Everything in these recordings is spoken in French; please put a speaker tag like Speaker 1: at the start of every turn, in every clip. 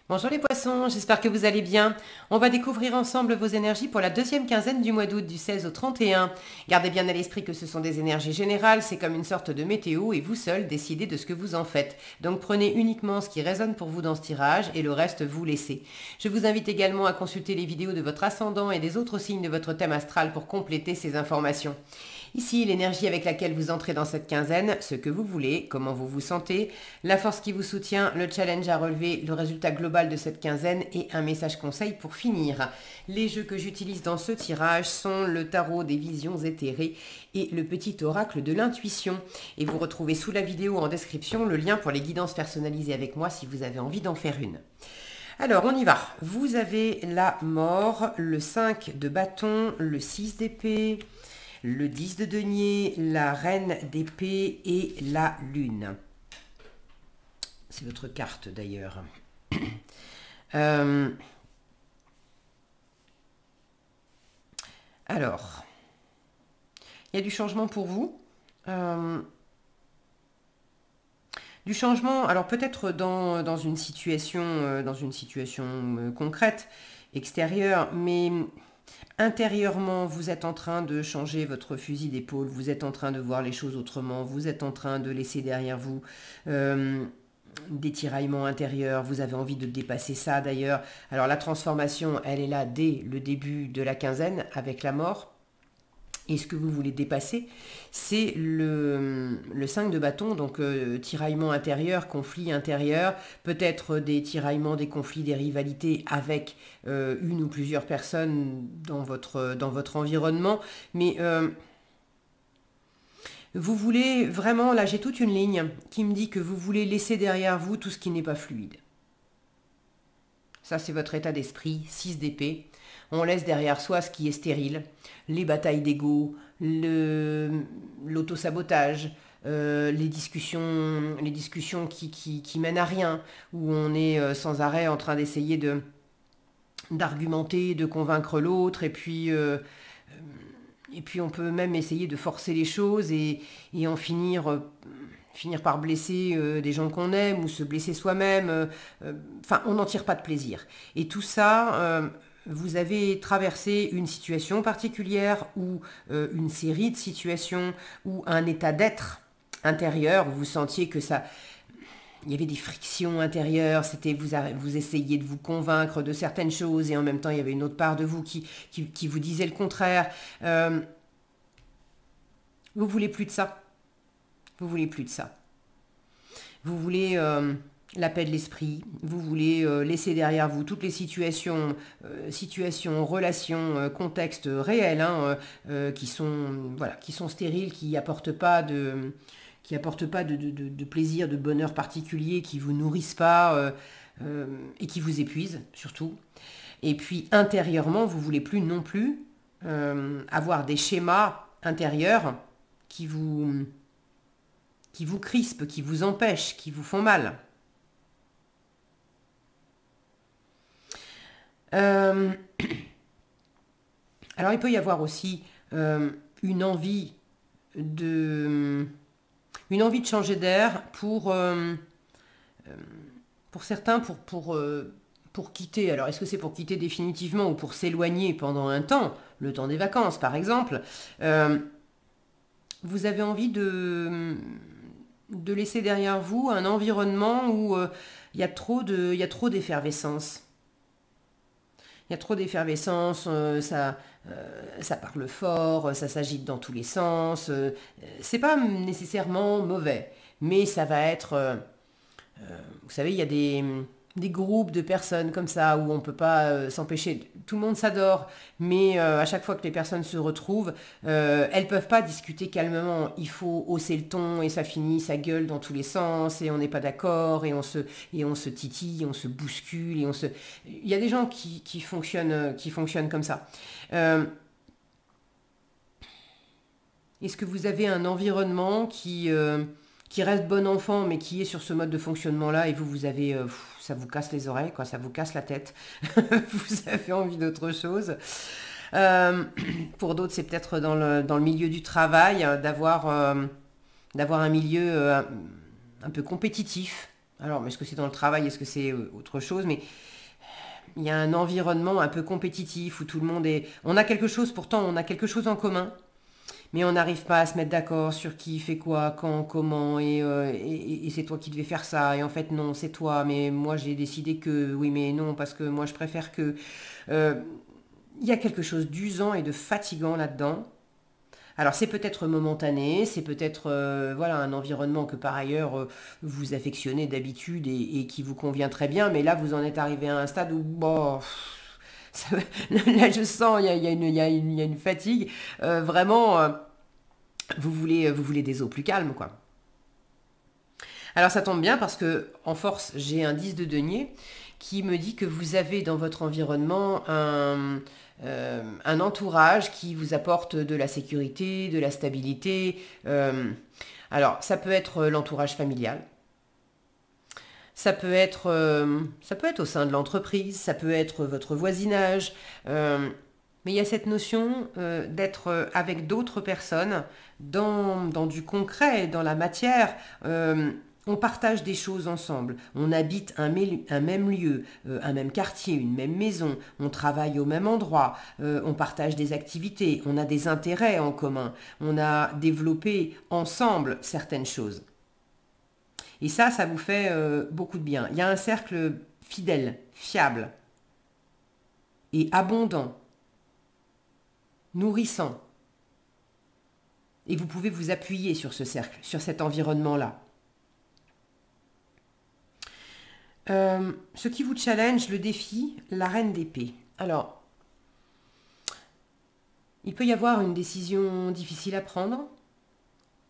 Speaker 1: Bonjour les poissons, j'espère que vous allez bien. On va découvrir ensemble vos énergies pour la deuxième quinzaine du mois d'août du 16 au 31. Gardez bien à l'esprit que ce sont des énergies générales, c'est comme une sorte de météo et vous seul décidez de ce que vous en faites. Donc prenez uniquement ce qui résonne pour vous dans ce tirage et le reste vous laissez. Je vous invite également à consulter les vidéos de votre ascendant et des autres signes de votre thème astral pour compléter ces informations. Ici, l'énergie avec laquelle vous entrez dans cette quinzaine, ce que vous voulez, comment vous vous sentez, la force qui vous soutient, le challenge à relever, le résultat global de cette quinzaine et un message conseil pour finir. Les jeux que j'utilise dans ce tirage sont le tarot des visions éthérées et le petit oracle de l'intuition. Et vous retrouvez sous la vidéo en description le lien pour les guidances personnalisées avec moi si vous avez envie d'en faire une. Alors, on y va. Vous avez la mort, le 5 de bâton, le 6 d'épée, le 10 de denier, la reine d'épée et la lune. C'est votre carte d'ailleurs. Alors, il y a du changement pour vous. Du changement, alors peut-être dans une situation, concrète, extérieure, mais intérieurement, vous êtes en train de changer votre fusil d'épaule, vous êtes en train de voir les choses autrement, vous êtes en train de laisser derrière vous des tiraillements intérieurs, vous avez envie de dépasser ça d'ailleurs. Alors la transformation, elle est là dès le début de la quinzaine avec la mort. Et ce que vous voulez dépasser, c'est le 5 de bâton, donc tiraillement intérieur, conflit intérieur, peut-être des tiraillements, des conflits, des rivalités avec une ou plusieurs personnes dans votre environnement. Mais vous voulez vraiment, là j'ai toute une ligne qui me dit que vous voulez laisser derrière vous tout ce qui n'est pas fluide. Ça, c'est votre état d'esprit, 6 d'épée. On laisse derrière soi ce qui est stérile, les batailles d'ego, l'autosabotage, les discussions qui mènent à rien, où on est sans arrêt en train d'essayer d'argumenter, de convaincre l'autre, et puis on peut même essayer de forcer les choses et en finir par blesser des gens qu'on aime ou se blesser soi-même. Enfin, on n'en tire pas de plaisir. Et tout ça, vous avez traversé une situation particulière ou une série de situations ou un état d'être intérieur où vous sentiez que ça... Il y avait des frictions intérieures, c'était vous essayez de vous convaincre de certaines choses et en même temps il y avait une autre part de vous qui vous disait le contraire. Vous voulez plus de ça. Vous voulez plus de ça. Vous voulez la paix de l'esprit. Vous voulez laisser derrière vous toutes les situations, relations, contextes réels, qui sont stériles, qui apportent pas de plaisir, de bonheur particulier, qui vous nourrissent pas et qui vous épuisent surtout. Et puis intérieurement, vous voulez plus non plus avoir des schémas intérieurs qui vous crispent, qui vous empêchent, qui vous font mal. Alors il peut y avoir aussi une envie de changer d'air pour certains, pour quitter. Alors est-ce que c'est pour quitter définitivement ou pour s'éloigner pendant un temps, le temps des vacances par exemple. Vous avez envie de laisser derrière vous un environnement où il y a trop d'effervescence. Il y a trop d'effervescence, ça parle fort, ça s'agite dans tous les sens. C'est pas nécessairement mauvais, mais ça va être... vous savez, il y a des groupes de personnes comme ça où on ne peut pas s'empêcher. Tout le monde s'adore, mais à chaque fois que les personnes se retrouvent, elles ne peuvent pas discuter calmement. Il faut hausser le ton et ça finit, ça gueule dans tous les sens et on n'est pas d'accord et on se titille, on se bouscule et Il y a des gens qui fonctionnent comme ça. Est-ce que vous avez un environnement qui reste bon enfant, mais qui est sur ce mode de fonctionnement-là, et vous avez, ça vous casse les oreilles, quoi, ça vous casse la tête, vous avez envie d'autre chose. Pour d'autres, c'est peut-être dans le milieu du travail, d'avoir un milieu un peu compétitif, Alors, est-ce que c'est dans le travail, est-ce que c'est autre chose? Mais il y a un environnement un peu compétitif où tout le monde est... On a quelque chose, pourtant, on a quelque chose en commun, mais on n'arrive pas à se mettre d'accord sur qui fait quoi, quand, comment, et c'est toi qui devais faire ça, et en fait non, c'est toi, mais moi j'ai décidé que oui, mais non, parce que moi je préfère que... Euh, il y a quelque chose d'usant et de fatigant là-dedans. Alors c'est peut-être momentané, c'est peut-être voilà un environnement que par ailleurs vous affectionnez d'habitude et qui vous convient très bien, mais là vous en êtes arrivé à un stade où bon, ça- là je sens il y a une fatigue. Vraiment, vous voulez des eaux plus calmes quoi. Alors ça tombe bien parce que en force j'ai un 10 de denier qui me dit que vous avez dans votre environnement un entourage qui vous apporte de la sécurité, de la stabilité. Alors ça peut être l'entourage familial, ça peut être au sein de l'entreprise, ça peut être votre voisinage. Mais il y a cette notion d'être avec d'autres personnes dans du concret, dans la matière. On partage des choses ensemble, on habite un même lieu, un même quartier, une même maison, on travaille au même endroit, on partage des activités, on a des intérêts en commun, on a développé ensemble certaines choses. Et ça vous fait beaucoup de bien. Il y a un cercle fidèle, fiable et abondant, nourrissant. Et vous pouvez vous appuyer sur ce cercle, sur cet environnement-là. Ce qui vous challenge, le défi, la reine d'épée. Alors, il peut y avoir une décision difficile à prendre,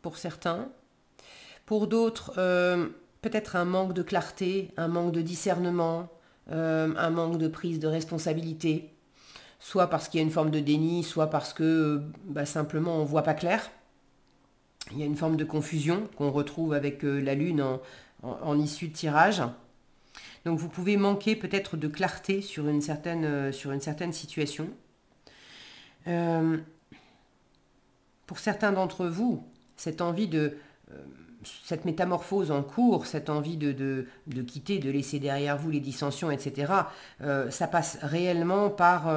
Speaker 1: pour certains. Pour d'autres, peut-être un manque de clarté, un manque de discernement, un manque de prise de responsabilité. Soit parce qu'il y a une forme de déni, soit parce que simplement on ne voit pas clair. Il y a une forme de confusion qu'on retrouve avec la lune en issue de tirage. Donc vous pouvez manquer peut-être de clarté sur une certaine situation. Pour certains d'entre vous, cette envie cette métamorphose en cours, cette envie de quitter, de laisser derrière vous les dissensions, etc., ça passe réellement par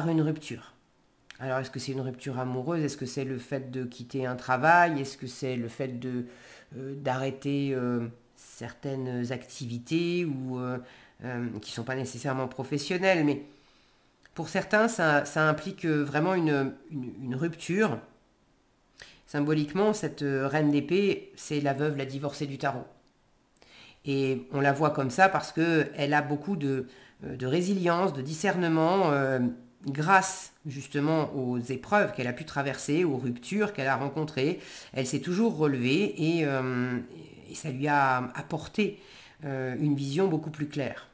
Speaker 1: une rupture. Alors, est-ce que c'est une rupture amoureuse? Est-ce que c'est le fait de quitter un travail? Est-ce que c'est le fait d'arrêter certaines activités qui ne sont pas nécessairement professionnelles? Mais pour certains, ça implique vraiment une rupture. Symboliquement, cette reine d'épée, c'est la veuve, la divorcée du tarot. Et on la voit comme ça parce qu'elle a beaucoup de résilience, de discernement, grâce justement aux épreuves qu'elle a pu traverser, aux ruptures qu'elle a rencontrées. Elle s'est toujours relevée et ça lui a apporté une vision beaucoup plus claire.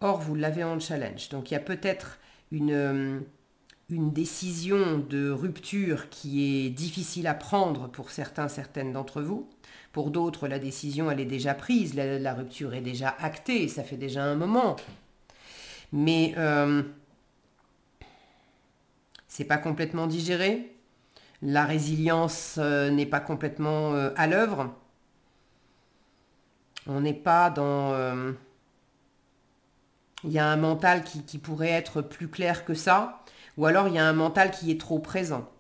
Speaker 1: Or, vous l'avez en challenge. Donc il y a peut-être une décision de rupture qui est difficile à prendre pour certains, certaines d'entre vous. Pour d'autres, la décision, elle est déjà prise, la rupture est déjà actée, ça fait déjà un moment. Mais c'est pas complètement digéré. La résilience n'est pas complètement à l'œuvre. On n'est pas dans... il y a un mental qui pourrait être plus clair que ça, ou alors il y a un mental qui est trop présent.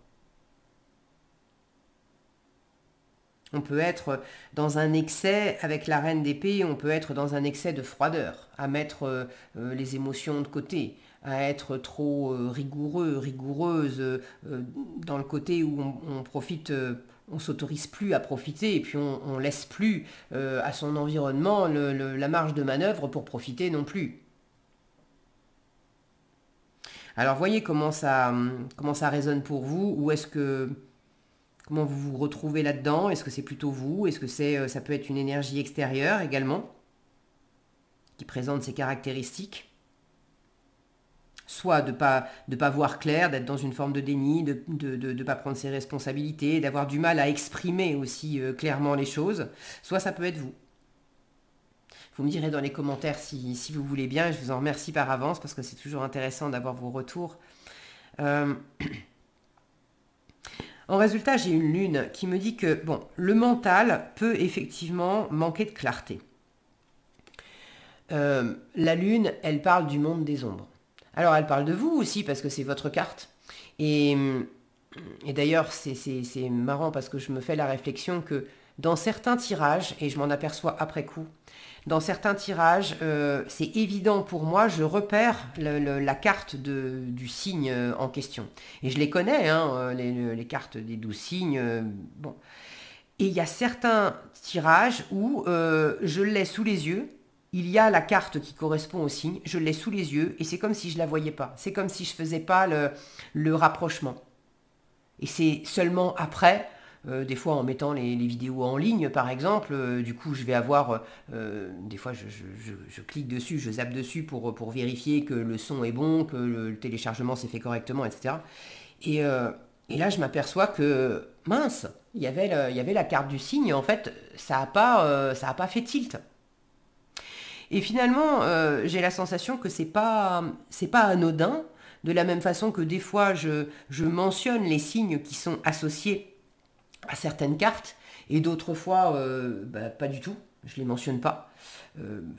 Speaker 1: On peut être dans un excès, avec la reine d'épée, on peut être dans un excès de froideur, à mettre les émotions de côté, à être trop rigoureux, rigoureuse, dans le côté où on profite, on s'autorise plus à profiter, et puis on laisse plus à son environnement la marge de manœuvre pour profiter non plus. Alors voyez comment ça résonne pour vous, ou est-ce que... Comment vous vous retrouvez là-dedans? Est-ce que c'est plutôt vous? Est-ce que ça peut être une énergie extérieure également, qui présente ces caractéristiques? Soit de pas voir clair, d'être dans une forme de déni, de ne pas prendre ses responsabilités, d'avoir du mal à exprimer aussi clairement les choses. Soit ça peut être vous. Vous me direz dans les commentaires si vous voulez bien. Je vous en remercie par avance parce que c'est toujours intéressant d'avoir vos retours. En résultat, j'ai une lune qui me dit que bon, le mental peut effectivement manquer de clarté. La lune, elle parle du monde des ombres. Alors, elle parle de vous aussi parce que c'est votre carte. Et, et d'ailleurs, c'est marrant parce que je me fais la réflexion que dans certains tirages, et je m'en aperçois après coup, dans certains tirages, c'est évident pour moi, je repère la carte du signe en question. Et je les connais, hein, les cartes des 12 signes. Bon. Et il y a certains tirages où je l'ai sous les yeux, il y a la carte qui correspond au signe, je l'ai sous les yeux, et c'est comme si je ne la voyais pas. C'est comme si je ne faisais pas le rapprochement. Et c'est seulement après, des fois en mettant les vidéos en ligne par exemple, du coup je vais avoir, des fois je clique dessus, je zappe dessus pour vérifier que le son est bon, que le téléchargement s'est fait correctement, etc. Et là je m'aperçois que, mince, il y avait la carte du signe, en fait ça n'a pas fait tilt. Et finalement, j'ai la sensation que c'est pas anodin, de la même façon que des fois je mentionne les signes qui sont associés à certaines cartes, et d'autres fois, pas du tout, je ne les mentionne pas.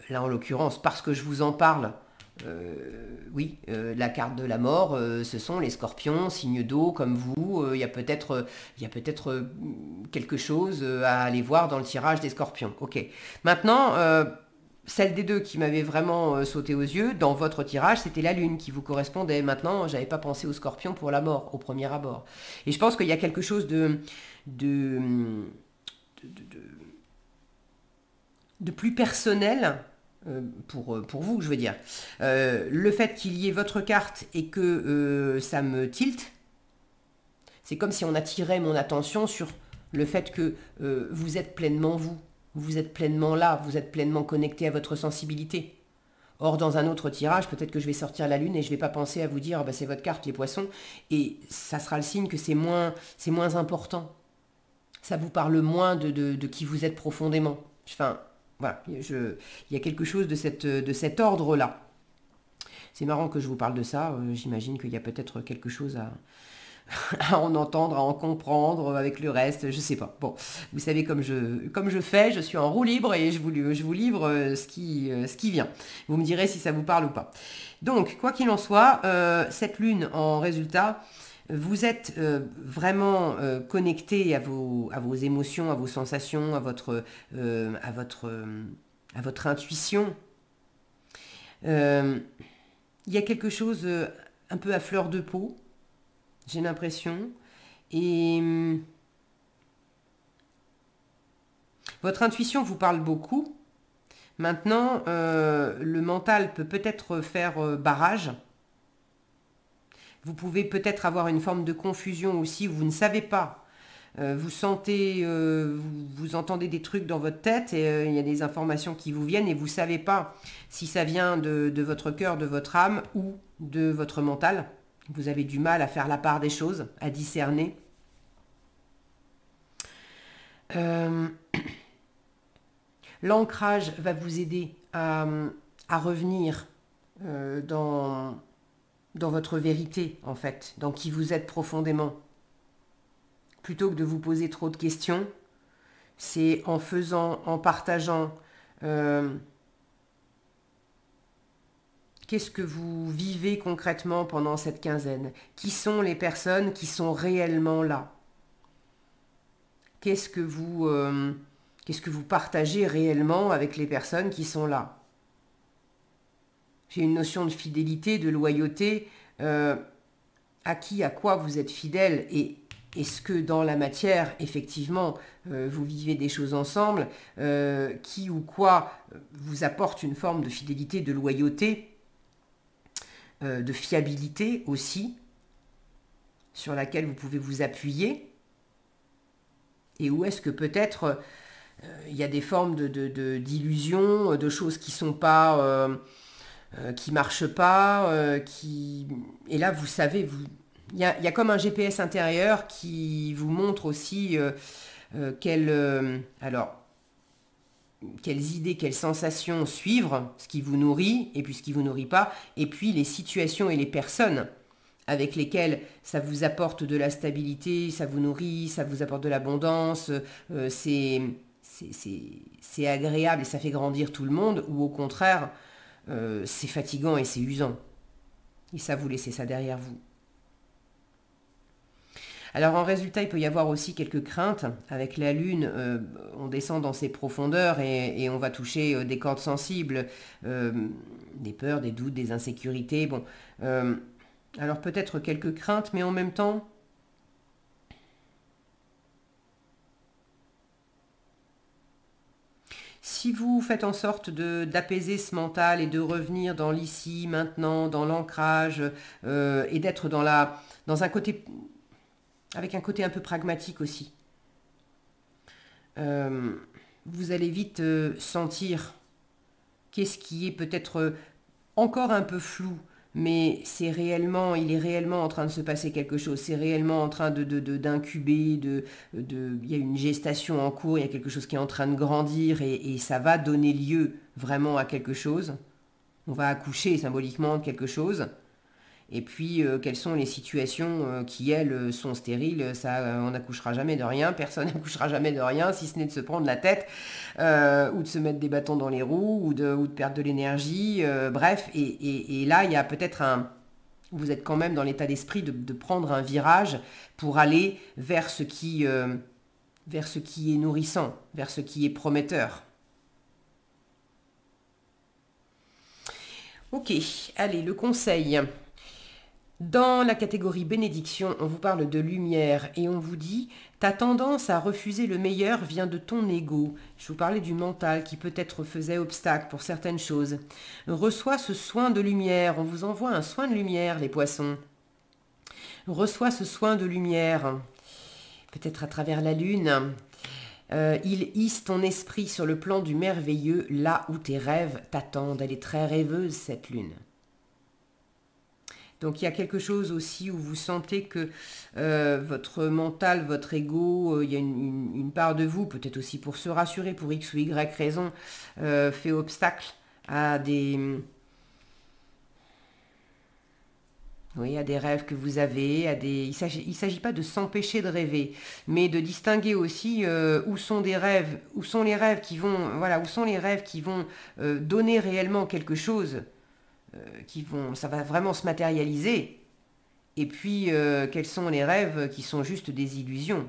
Speaker 1: Là en l'occurrence, parce que je vous en parle, oui, la carte de la mort, ce sont les scorpions, signes d'eau comme vous. Il y a peut-être quelque chose à aller voir dans le tirage des scorpions. Ok. Maintenant, celle des deux qui m'avait vraiment sauté aux yeux, dans votre tirage, c'était la lune qui vous correspondait. Maintenant, j'avais pas pensé aux scorpions pour la mort, au premier abord. Et je pense qu'il y a quelque chose de, de, de plus personnel pour vous, je veux dire. Le fait qu'il y ait votre carte et que ça me tilte, c'est comme si on attirait mon attention sur le fait que vous êtes pleinement vous. Vous êtes pleinement là, vous êtes pleinement connecté à votre sensibilité. Or, dans un autre tirage, peut-être que je vais sortir la lune et je ne vais pas penser à vous dire c'est votre carte, les poissons, et ça sera le signe que c'est moins important. Ça vous parle moins de qui vous êtes profondément. Enfin, voilà, il y a quelque chose de cet ordre-là. C'est marrant que je vous parle de ça, j'imagine qu'il y a peut-être quelque chose à en entendre, à en comprendre avec le reste, je sais pas. Bon, vous savez comme je fais, je suis en roue libre et je vous livre ce qui vient. Vous me direz si ça vous parle ou pas. Donc, quoi qu'il en soit, cette lune en résultat, vous êtes vraiment connecté à vos émotions, à vos sensations, à votre intuition. Il y a quelque chose un peu à fleur de peau, j'ai l'impression. Et votre intuition vous parle beaucoup. Maintenant, le mental peut peut-être faire barrage. Vous pouvez peut-être avoir une forme de confusion aussi, où vous ne savez pas. Vous sentez, vous entendez des trucs dans votre tête et il y a des informations qui vous viennent et vous ne savez pas si ça vient de votre cœur, de votre âme ou de votre mental. Vous avez du mal à faire la part des choses, à discerner. L'ancrage va vous aider à revenir dans votre vérité, en fait, dans qui vous êtes profondément. Plutôt que de vous poser trop de questions, c'est en faisant, en partageant, qu'est-ce que vous vivez concrètement pendant cette quinzaine? Qui sont les personnes qui sont réellement là? Qu'est-ce que vous partagez réellement avec les personnes qui sont là? J'ai une notion de fidélité, de loyauté. À qui, à quoi vous êtes fidèle? Et est-ce que dans la matière, effectivement, vous vivez des choses ensemble? Qui ou quoi vous apporte une forme de fidélité, de loyauté? De fiabilité aussi, sur laquelle vous pouvez vous appuyer, et où est-ce que peut-être il y a des formes d'illusions, de choses qui sont pas, qui marchent pas, et là vous savez, il y a comme un GPS intérieur qui vous montre aussi quelles idées, quelles sensations suivre, ce qui vous nourrit, et puis ce qui vous nourrit pas, et puis les situations et les personnes avec lesquels ça vous apporte de la stabilité, ça vous nourrit, ça vous apporte de l'abondance, c'est agréable et ça fait grandir tout le monde, ou au contraire, c'est fatigant et c'est usant. Et ça, vous laissez ça derrière vous. Alors en résultat, il peut y avoir aussi quelques craintes. Avec la Lune, on descend dans ses profondeurs et on va toucher des cordes sensibles, des peurs, des doutes, des insécurités. Bon, alors peut-être quelques craintes, mais en même temps, si vous faites en sorte d'apaiser ce mental et de revenir dans l'ici, maintenant, dans l'ancrage, et d'être dans un côté, avec un côté un peu pragmatique aussi, vous allez vite sentir qu'est-ce qui est peut-être encore un peu flou, mais il est réellement en train de se passer quelque chose, c'est réellement en train d'incuber, il y a une gestation en cours, il y a quelque chose qui est en train de grandir et ça va donner lieu vraiment à quelque chose. On va accoucher symboliquement de quelque chose. Et puis, quelles sont les situations qui, elles, sont stériles, ça, on n'accouchera jamais de rien, personne n'accouchera jamais de rien, si ce n'est de se prendre la tête, ou de se mettre des bâtons dans les roues, ou de perdre de l'énergie, bref. Et là, il y a peut-être vous êtes quand même dans l'état d'esprit de prendre un virage pour aller vers ce qui est nourrissant, vers ce qui est prometteur. Ok, allez, le conseil. Dans la catégorie bénédiction, on vous parle de lumière et on vous dit « Ta tendance à refuser le meilleur vient de ton ego ». Je vous parlais du mental qui peut-être faisait obstacle pour certaines choses. Reçois ce soin de lumière, on vous envoie un soin de lumière les poissons. Reçois ce soin de lumière, peut-être à travers la lune. Il hisse ton esprit sur le plan du merveilleux, là où tes rêves t'attendent. Elle est très rêveuse cette lune. Donc il y a quelque chose aussi où vous sentez que votre mental, votre ego, il y a une part de vous, peut-être aussi pour se rassurer, pour X ou Y raison, fait obstacle à des rêves que vous avez, il s'agit pas de s'empêcher de rêver, mais de distinguer aussi où sont les rêves qui vont donner réellement quelque chose. Ça va vraiment se matérialiser. Et puis, quels sont les rêves qui sont juste des illusions.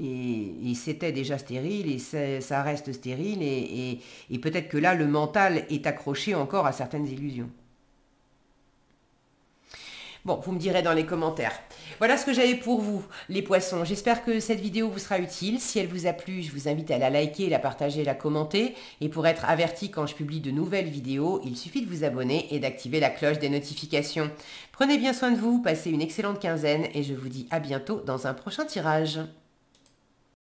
Speaker 1: Et c'était déjà stérile, et ça reste stérile, et peut-être que là, le mental est accroché encore à certaines illusions. Bon, vous me direz dans les commentaires. Voilà ce que j'avais pour vous, les poissons. J'espère que cette vidéo vous sera utile. Si elle vous a plu, je vous invite à la liker, la partager, la commenter. Et pour être averti quand je publie de nouvelles vidéos, il suffit de vous abonner et d'activer la cloche des notifications. Prenez bien soin de vous, passez une excellente quinzaine et je vous dis à bientôt dans un prochain tirage.